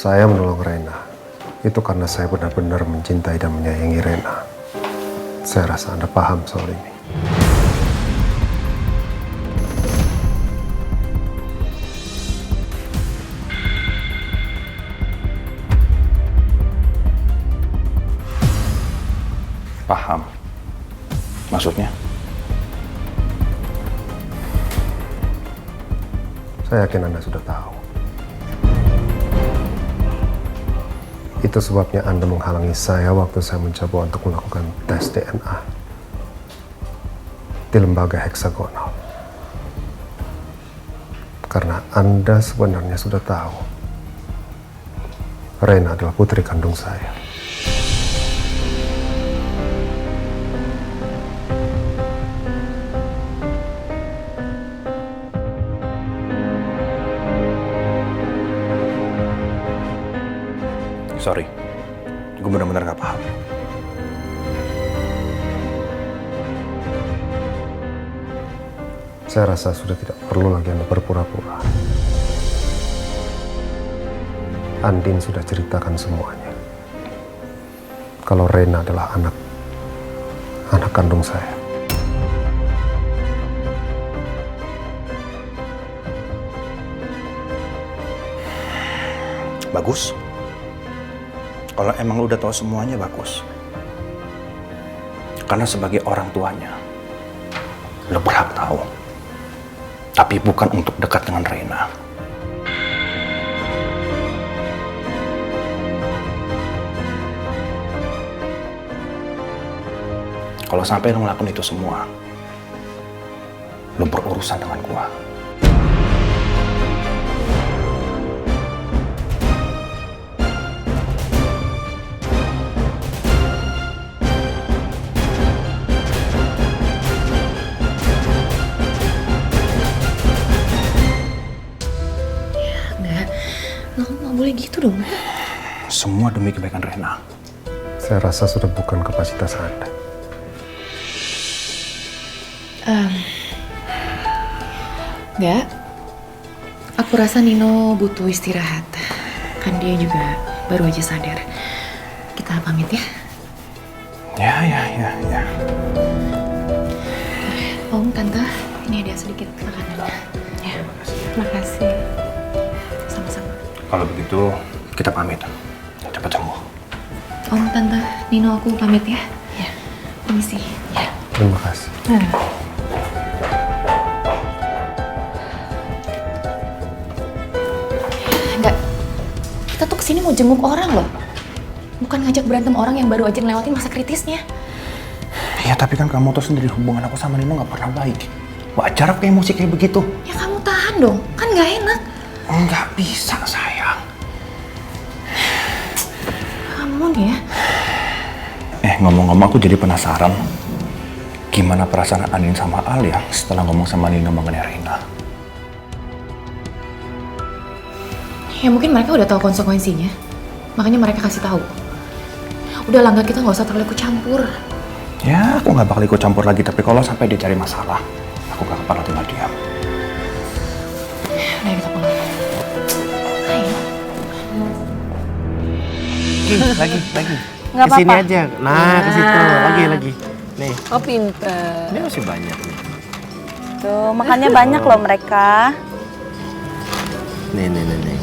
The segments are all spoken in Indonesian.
saya menolong Rena itu karena saya benar-benar mencintai dan menyayangi Rena. Saya rasa Anda paham soal ini. Paham. Maksudnya? Saya yakin Anda sudah tahu. Itu sebabnya Anda menghalangi saya waktu saya mencoba untuk melakukan tes DNA di lembaga heksagonal. Karena Anda sebenarnya sudah tahu Rena adalah putri kandung saya. Sorry, gue benar-benar gak paham. Saya rasa sudah tidak perlu lagi Anda berpura-pura. Andin sudah ceritakan semuanya. Kalau Rena adalah anak kandung saya. Bagus. Kalau emang lu udah tahu semuanya, bagus. Karena sebagai orang tuanya, lu berhak tahu. Tapi bukan untuk dekat dengan Rena. Kalau sampai lu ngelakuin itu semua, lu berurusan dengan gua. Nggak boleh gitu dong. Semua demi kebaikan Rena. Saya rasa sudah bukan kapasitas Anda. Nggak. Aku rasa Nino butuh istirahat. Kan dia juga baru aja sadar. Kita pamit ya. Ya. Om, Tante, ini ada sedikit makanan. Ya, makasih. Sama-sama. Kalau begitu, kita pamit. Cepat sembuh. Om, Tante, Nino, aku pamit ya. Ya. Permisi. Ya. Terima kasih. Enggak. Kita tuh kesini mau jenguk orang loh. Bukan ngajak berantem orang yang baru aja ngelewatin masa kritisnya. Ya, tapi kan kamu tuh sendiri hubungan aku sama Nino gak pernah baik. Wajar aku emosi kayak begitu. Ya kamu tahan dong, kan gak enak. Nggak bisa, sayang. Kamu nih ya. Ngomong-ngomong aku jadi penasaran. Gimana perasaan Andin sama Al ya setelah ngomong sama Nino mengenai Rena? Ya mungkin mereka udah tahu konsekuensinya. Makanya mereka kasih tahu. Udah lah, kita nggak usah terlalu ikut campur. Ya, aku nggak bakal ikut campur lagi. Tapi kalau sampai dia cari masalah, aku gak bakal tinggal diam. Udah, kita pulang. Ayo. Lagi. Nggak Kesini apa-apa. aja. Nah, ke situ. Lagi. Nih, Oh pinter. ini masih banyak nih. Tuh makannya banyak loh mereka. Nih.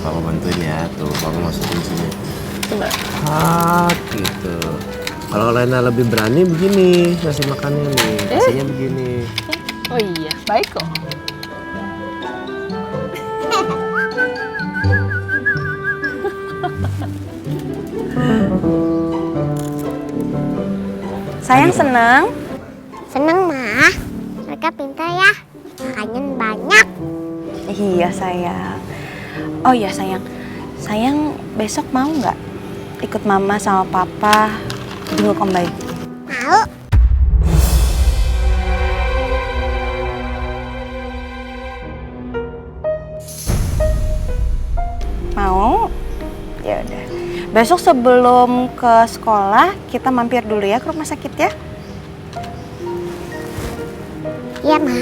Papa bantuin ya. Tuh, Papa masukin sini. Coba. Gitu. Kalau Lena lebih berani begini, ngasih makannya nih. Kasihnya begini. Oh iya, baik kok. Sayang senang. Seneng, Ma. Mereka pintar ya. Makannya banyak. Iya sayang. Oh iya sayang. Sayang besok mau nggak ikut Mama sama Papa jenguk Om Baik? Mau. Mau? Ya udah. Besok sebelum ke sekolah kita mampir dulu ya ke rumah sakit ya. Iya, Ma.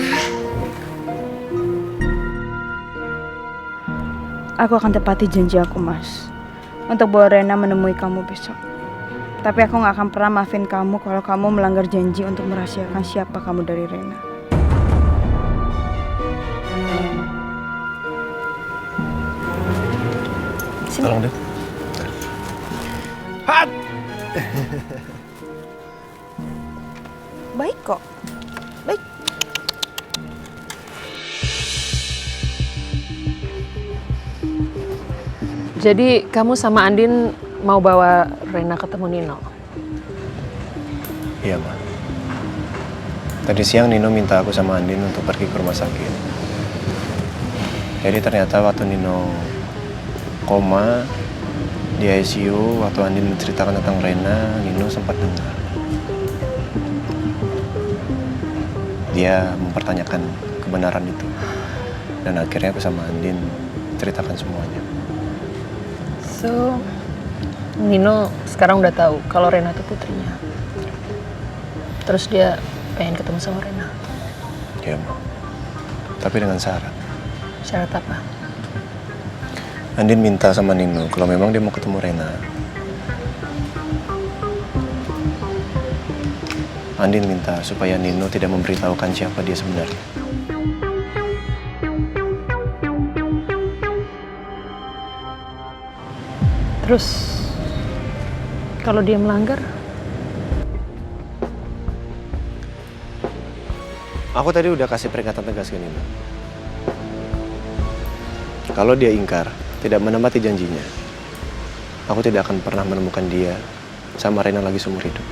Aku akan tepati janji aku, Mas. untuk bawa Rena menemui kamu besok. Tapi aku gak akan pernah maafin kamu kalau kamu melanggar janji untuk merahasiakan siapa kamu dari Rena. Tolong deh. Baik kok. Baik. Jadi kamu sama Andin mau bawa Rena ketemu Nino? Iya, Ma. Tadi siang Nino minta aku sama Andin untuk pergi ke rumah sakit. Jadi ternyata waktu Nino koma di ICU, waktu Andin menceritakan tentang Rena, Nino sempat dengar. Dia mempertanyakan kebenaran itu. Dan akhirnya aku sama Andin ceritakan semuanya. So, Nino sekarang udah tahu kalau Rena itu putrinya. Terus dia pengen ketemu sama Rena. Iya, Ma. Tapi dengan syarat. Syarat apa? Andin minta sama Nino kalau memang dia mau ketemu Rena. Andin minta supaya Nino tidak memberitahukan siapa dia sebenarnya. Terus, kalau dia melanggar? Aku tadi udah kasih peringatan tegas ke Nino. Kalau dia ingkar, tidak menepati janjinya, aku tidak akan pernah menemukan dia sama Rena lagi seumur hidup.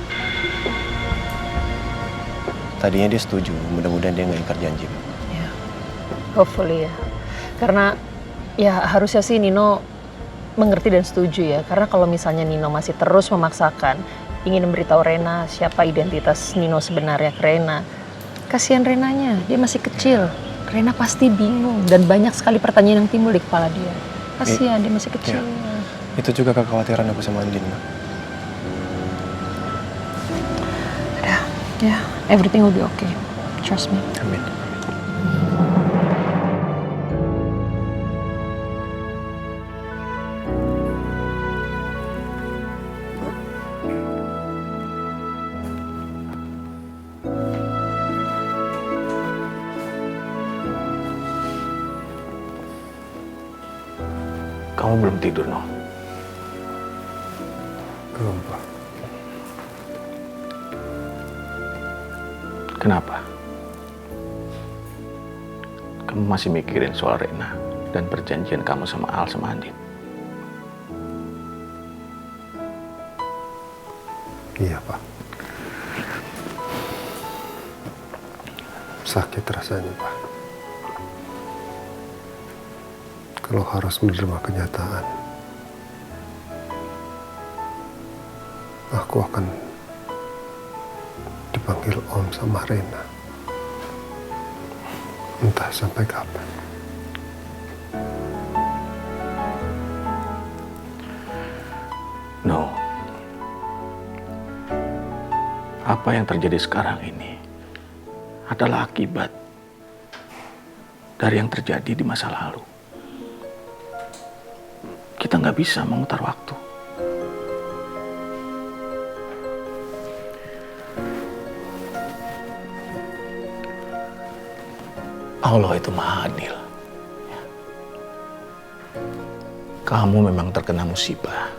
Tadinya dia setuju, mudah-mudahan dia nggak ingkar janji. Ya, hopefully ya. Karena ya harusnya sih Nino mengerti dan setuju ya. Karena kalau misalnya Nino masih terus memaksakan ingin memberitahu Rena siapa identitas Nino sebenarnya ke Rena, kasihan Renanya, dia masih kecil. Rena pasti bingung dan banyak sekali pertanyaan yang timbul di kepala dia. Kasihan, dia masih kecil. Ya. Itu juga kekhawatiran aku sama Andin, Ma. Ya, everything will be okay. Trust me. Amin. Kamu belum tidur, No? Belum, Pak. Kenapa? Kamu masih mikirin soal Rena dan perjanjian kamu sama Al sama Andin? Iya, Pak. Sakit rasanya, Pak. Kalau harus menerima kenyataan, aku akan dipanggil Om sama Rena. Entah sampai kapan. No. Apa yang terjadi sekarang ini adalah akibat dari yang terjadi di masa lalu. Kita nggak bisa memutar waktu. Allah itu maha adil. Kamu memang terkena musibah.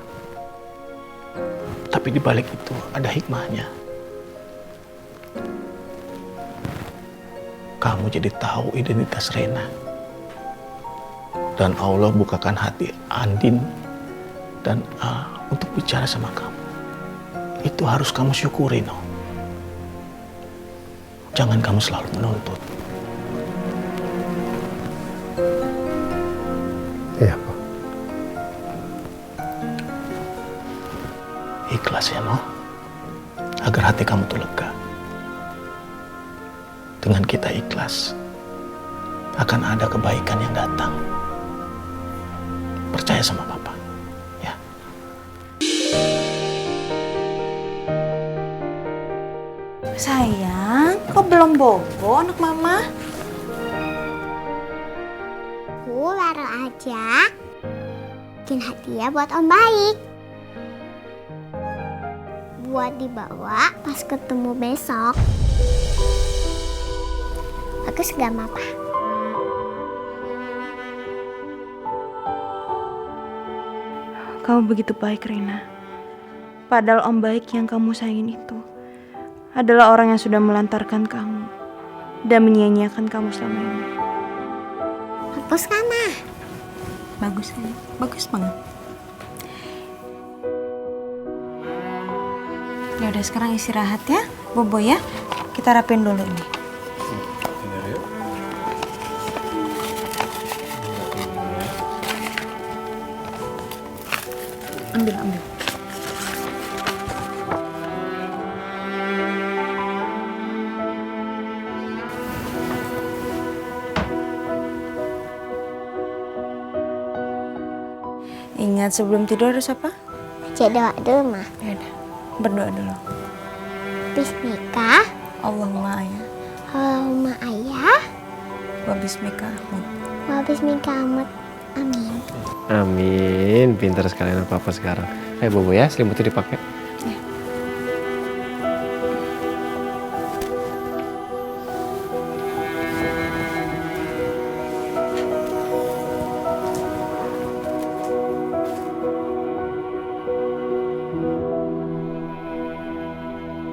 Tapi di balik itu ada hikmahnya. Kamu jadi tahu identitas Rena. Dan Allah bukakan hati Andin dan Al untuk bicara sama kamu. Itu harus kamu syukuri, No. Jangan kamu selalu menuntut. Iya, Pak. Ikhlas ya, No. Agar hati kamu tuh lega. Dengan kita ikhlas, akan ada kebaikan yang datang. Percaya sama Papa, ya. Sayang, kok belum bobo anak mama? Baru aja. bikin hadiah buat Om Baik. Buat dibawa pas ketemu besok. Bagus gak, Mama? Kamu begitu baik, Rena. Padahal Om Baik yang kamu sayangin itu adalah orang yang sudah melantarkan kamu dan menyia-nyiakan kamu selama ini. Bagus kan, Ma? Bagus, sayang. Bagus banget. Ya udah, sekarang istirahat ya, Bobo ya. Kita rapin dulu ini. Ambil. Ingat sebelum tidur harus apa? Baca doa dulu, Ma. Ya udah, berdoa dulu. Bismika, Allahumma ya, Allahumma ayah, wa bismika Ahmad. wa bismika amat. Amin. Amin. Pintar sekalian papa sekarang. Ayo Bobo ya, selimutnya dipakai.